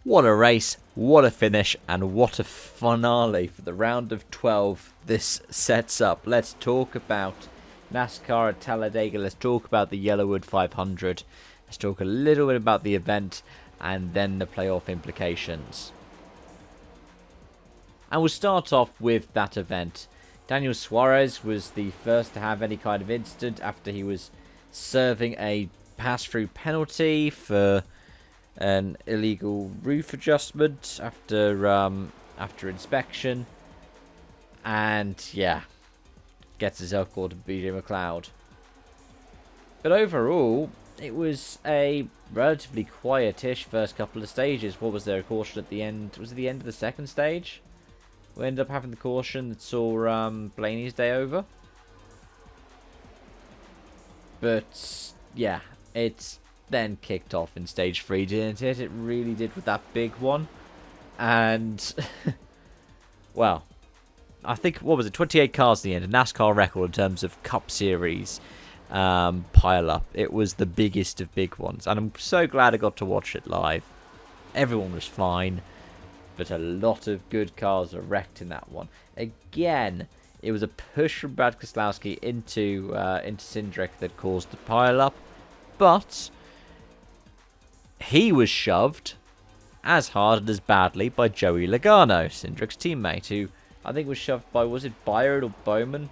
What a race, what a finish, and what a finale for the round of 12 this sets up. Let's talk about NASCAR at Talladega. Let's talk about the YellaWood 500. Let's talk a little bit about the event and then the playoff implications. And we'll start off with that event. Daniel Suarez was the first to have any kind of incident after he was serving a pass-through penalty for an illegal roof adjustment after inspection, and yeah, gets himself caught in BJ McLeod. But overall, it was a relatively quietish first couple of stages. What was there, a caution at the end? Was it the end of the second stage? We ended up having the caution that saw Blaney's day over. But yeah, it's then kicked off in stage 3, didn't it? It really did with that big one. And well, I think, what was it, 28 cars in the end, a NASCAR record in terms of Cup Series pile up. It was the biggest of big ones, and I'm so glad I got to watch it live. Everyone was fine, but a lot of good cars were wrecked in that one. Again, it was a push from Brad Keselowski into Cindric that caused the pile up, but he was shoved as hard and as badly by Joey Logano, Cindric's teammate, who I think was shoved by, was it Byron or Bowman?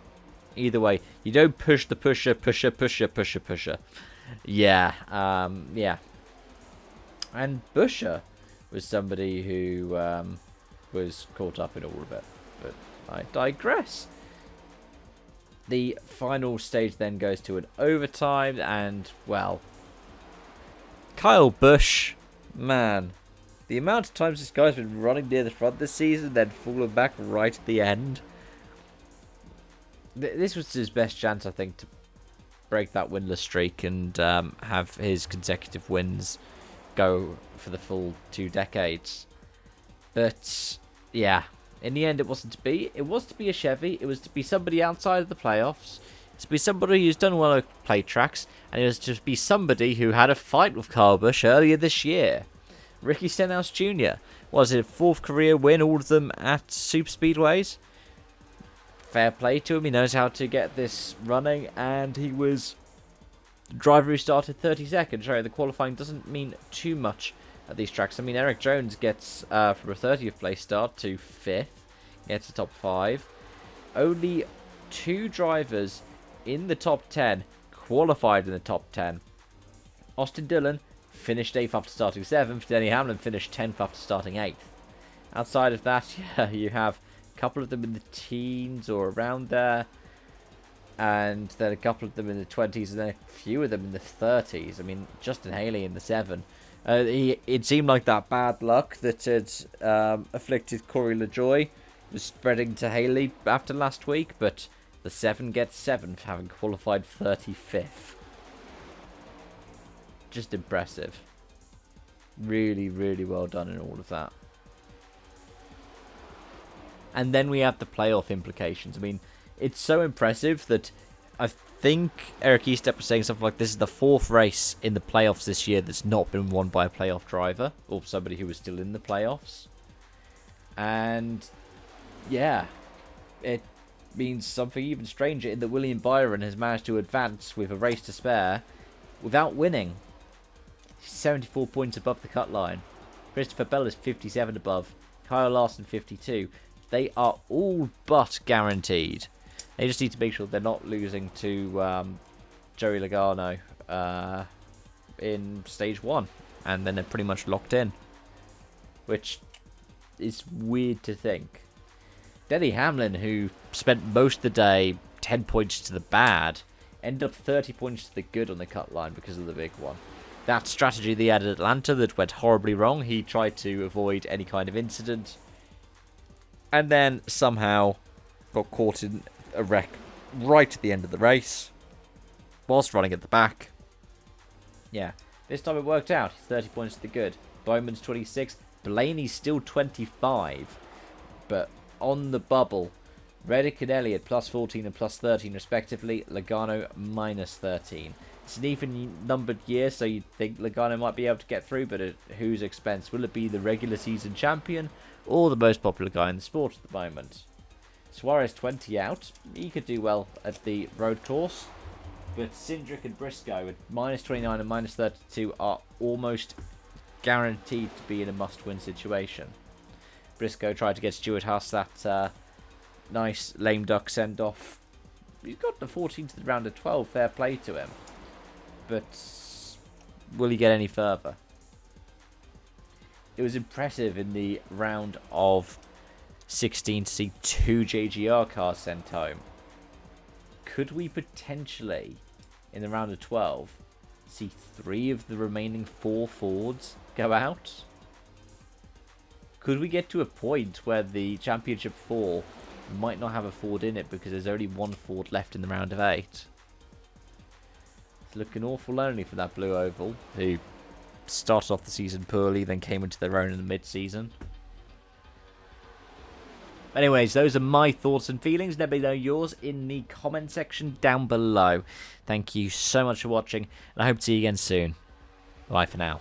Either way, you don't push the pusher. Yeah, yeah. And Buescher was somebody who was caught up in all of it. But I digress. The final stage then goes to an overtime, and, well, Kyle Busch, man, the amount of times this guy's been running near the front this season, then falling back right at the end. This was his best chance, I think, to break that winless streak and have his consecutive wins go for the full 2 decades. But yeah, in the end, it wasn't to be. It was to be a Chevy. It was to be somebody outside of the playoffs. It's to be somebody who's done well at plate tracks, and it was to be somebody who had a fight with Kyle Busch earlier this year. Ricky Stenhouse Jr. Was it 4th career win, all of them at super speedways? Fair play to him. He knows how to get this running, and he was the driver who started 32nd. Sorry, the qualifying doesn't mean too much at these tracks. I mean, Eric Jones gets from a 30th place start to 5th, gets the top 5. Only 2 drivers in the top 10 qualified in the top 10. Austin Dillon finished 8th after starting 7th. Denny Hamlin finished 10th after starting 8th. Outside of that, yeah, you have a couple of them in the teens or around there, and then a couple of them in the 20s, and then a few of them in the 30s. I mean, Justin Haley in the 7. It seemed like that bad luck that had afflicted Corey LaJoie was spreading to Haley after last week, but the 7 gets 7th, having qualified 35th. Just impressive. Really, really well done in all of that. And then we have the playoff implications. I mean, it's so impressive that I think Eric Eastep was saying something like this is the 4th race in the playoffs this year that's not been won by a playoff driver or somebody who was still in the playoffs. And yeah, it means something even stranger in that William Byron has managed to advance with a race to spare without winning. He's 74 points above the cut line. Christopher Bell is 57 above. Kyle Larson 52. They are all but guaranteed. They just need to make sure they're not losing to Joey Logano in stage 1. And then they're pretty much locked in. Which is weird to think. Denny Hamlin, who spent most of the day 10 points to the bad, ended up 30 points to the good on the cut line because of the big one. That strategy they had at Atlanta that went horribly wrong, he tried to avoid any kind of incident, and then somehow got caught in a wreck right at the end of the race whilst running at the back. Yeah, this time it worked out. He's 30 points to the good. Bowman's 26. Blaney's still 25. But on the bubble, Reddick and Elliott plus 14 and plus 13 respectively. Logano minus 13. It's an even-numbered year, so you'd think Logano might be able to get through, but at whose expense? Will it be the regular season champion or the most popular guy in the sport at the moment? Suarez 20 out. He could do well at the road course. But Cindric and Briscoe at minus 29 and minus 32 are almost guaranteed to be in a must-win situation. Briscoe tried to get Stuart Haas that nice lame duck send-off. He's got the 14 to the round of 12. Fair play to him. But will he get any further? It was impressive in the round of 16 to see 2 JGR cars sent home. Could we potentially, in the round of 12, see 3 of the remaining 4 Fords go out? Could we get to a point where the Championship 4 might not have a Ford in it because there's only 1 Ford left in the round of 8? It's looking awful lonely for that Blue Oval, who started off the season poorly, then came into their own in the mid-season. Anyways, those are my thoughts and feelings. Let me know yours in the comment section down below. Thank you so much for watching, and I hope to see you again soon. Bye for now.